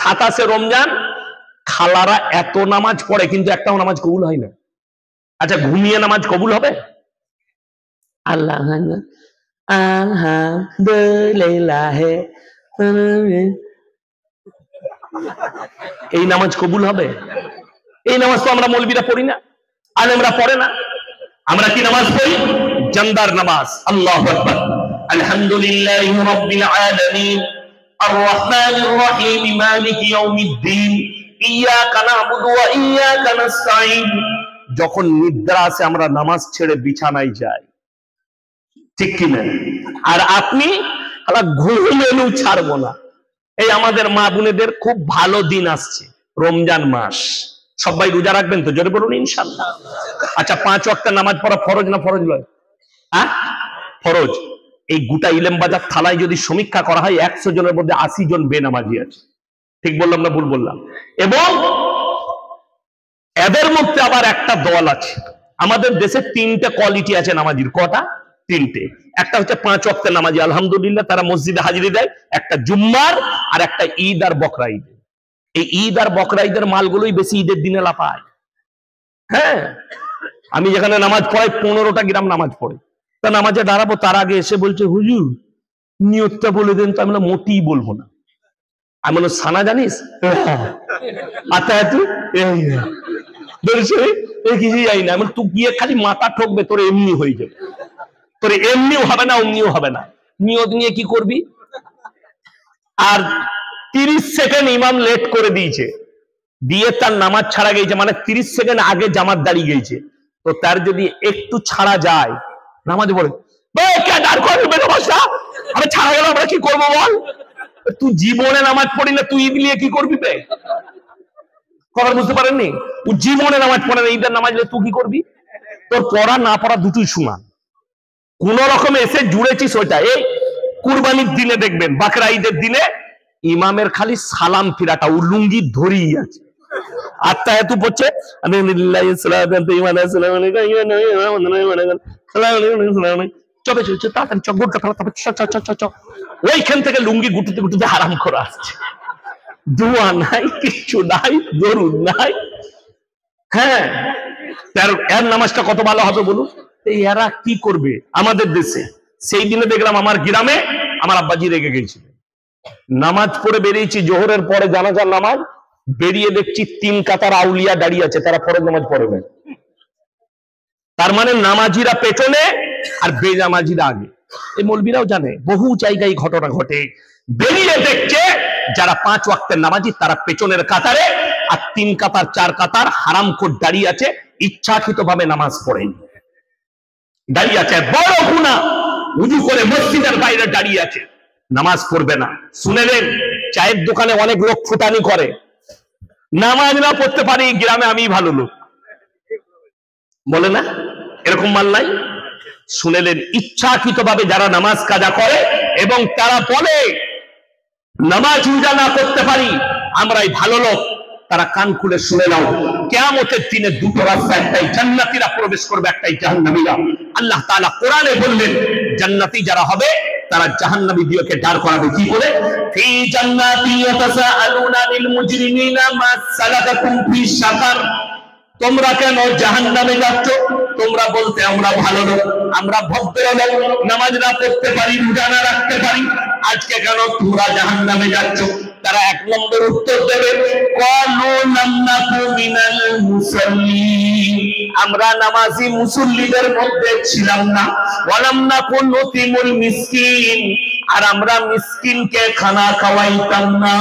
27 রমজান খালারা এত নামাজ পড়ে কিন্তু একটাও নামাজ কবুল হয় না। আচ্ছা, ঘুমিয়ে নামাজ কবুল হবে? আল্লাহ এই নামাজ কবুল হবে? এই নামাজ তো আমরা মৌলবীরা পড়ি না, আলেমরা পড়ে না। আমরা কি নামাজ পড়ি? জান্দার নামাজ। আল্লাহু আকবার। আলহামদুলিল্লাহি রাব্বিল আলামিন আর রহমানির রহিম মালিকি ইয়াউমিদ্দিন ইয়াকা না'বুদু ওয়া ইয়াকা নাস্তাঈন। যখন নিদ্রা আসে আমরা নামাজ ছেড়ে বিছানায় যাই, ঠিক কি না? আর আপনি ঘুমেও ছাড়বো না। এই আমাদের মা বোনেদের খুব ভালো দিন আসছে, রমজান মাস। সবাই রোজা রাখবেন তো? জোরে বলুন ইনশাআল্লাহ। আচ্ছা, 5 ওয়াক্ত নামাজ পড়া ফরজ না ফরজ নয়? হ্যাঁ, ফরজ। এই গোটা ইলেমবাজার থালায় যদি সমীক্ষা করা হয় 100 জনের মধ্যে 80 জন বেনামাজি আছে। ঠিক বললাম না ভুল বললাম? এবং এদের মধ্যে আবার একটা দল আছে। আমাদের দেশে 3টে কোয়ালিটি আছে নামাজির। কটা? 3টে। একটা হচ্ছে 5 ওয়াক্তের নামাজি, আলহামদুলিল্লাহ তারা মসজিদে হাজিরি দেয়। একটা জুম্মার, আর একটা ঈদ আর বকরা ঈদ। এই ঈদ আর বকরা ঈদের মালগুলোই বেশি ঈদের দিনে লাপায়। হ্যাঁ, আমি যেখানে নামাজ পড়াই 15টা গ্রাম নামাজ পড়ে, তা নামাজে দাঁড়াবো তার আগে এসে বলছে হুজুর নিয়তটা বলে দেন। তো আমি মোটেই বলবো না। আমি বললাম সানা জানিস? কিছুই যাই না। আমি তুই গিয়ে খালি মাথা ঠকবে, তোর এমনি হয়ে যাবে। তোর এমনিও হবে না, অমনিও হবে না। নিয়ত নিয়ে কি করবি? আর 30 সেকেন্ড ইমাম লেট করে দিয়েছে, দিয়ে তার নামাজ ছাড়া গেছে, মানে 30 সেকেন্ড আগে জামাত দাঁড়িয়ে গেছে। তো তার যদি একটু ছাড়া যায়, নামাজ বলে আমি ছাড়া গেল, আমরা কি করবো বল? তুই জীবনে নামাজ পড়ি না, তুই ঈদ নিয়ে কি করবি? কথা বুঝতে পারেননি? তুই জীবনে নামাজ পড়ে না, ঈদের নামাজ তুই কি করবি? তোর পড়া না পড়া দুটোই সমান। কোন রকমে এসে জুড়েছিস ওইটা। এই কুরবানির দিনে দেখবেন, বাকরা ঈদের দিনে ইমামের খালি সালাম ফিরাটা ও লুঙ্গি ধরেই আছে। আত্মায়াতু পড়ছে, ওইখান থেকে লুঙ্গি গুটিতে গুটিতে হারাম করা আসছে। দোয়া নাই, কিচ্ছু নাই, দরুদ নাই। হ্যাঁ, এর নামাজটা কত ভালো হবে বলুন? এরা কি করবে আমাদের দেশে? সেই দিনে দেখলাম আমার গ্রামে আমার আব্বাজি রেগে গেছিলেন। নামাজ পড়ে বেরিয়েছি, জোহরের পরে জানাজার নামাজ, বেরিয়ে দেখছি 3 কাতার আউলিয়া দাঁড়িয়ে আছে, তারা ফরজ নামাজ পড়ে না। তার মানে নামাজিরা পেছনে আর বেনামাজিরা আগে। এই মৌলবীরাও জানে, বহু জায়গায় ঘটনা ঘটে। বেরিয়ে দেখছে যারা 5 ওয়াক্তের নামাজি তারা পেছনের কাতারে, আর 3 কাতার 4 কাতার হারামখোর দাঁড়িয়ে আছে, ইচ্ছাকৃত ভাবে নামাজ পড়েনি, দাঁড়িয়ে আছে। বড় গুনাহ, উজু করে মসজিদের বাইরে দাঁড়িয়ে আছে, নামাজ পড়বে না। শুনেলেন, চায়ের দোকানে অনেক লোক ফুটানি করে, নামাজ না পড়তে পারি, গ্রামে আমি ভালো লোক বলে না, এরকম মাল নাই? শুনেলেন, ইচ্ছাকৃত ভাবে যারা নামাজ কাজা করে এবং তারা বলে নামাজ রোজা না করতে পারি, আমরাই ভালো লোক, তারা কান খুলে শুনে নাও, কিয়ামতের দিনে দুটো রাস্তা, একটাই জান্নাতীরা প্রবেশ করবে, একটাই জাহান্নামীরা। আল্লাহ তাআলা কোরআনে বললেন, জান্নাতি যারা হবে তারা জাহান্নামী দিওকে দাঁড় করাবে। কি বলে? ফি জান্নাতি ইয়াতাসাআলুনা লিল মুজরিমিনা মা সালাকাকুম ফি সাকার। তোমরা কেন জাহান্নামে যাচ্ছ? তোমরা বলতে আমরা ভালো লোক, আমরা ভদ্র লোক, নামাজ না পড়তে পারি, রোজা না রাখতে পারি, আজকে কেন তোমরা জাহান্নামে যাচ্ছ? তারা 1 নম্বর উত্তর দেবে, ক্বালু লাম নাকু মিনাল মুসাল্লিন। আমরা নামাজি মুসল্লিদের মধ্যে ছিলাম না। ওয়া লাম নাকু নুতিমুল মিসকিন, আর আমরা মিসকিনকে খানা খাওয়াইতাম না।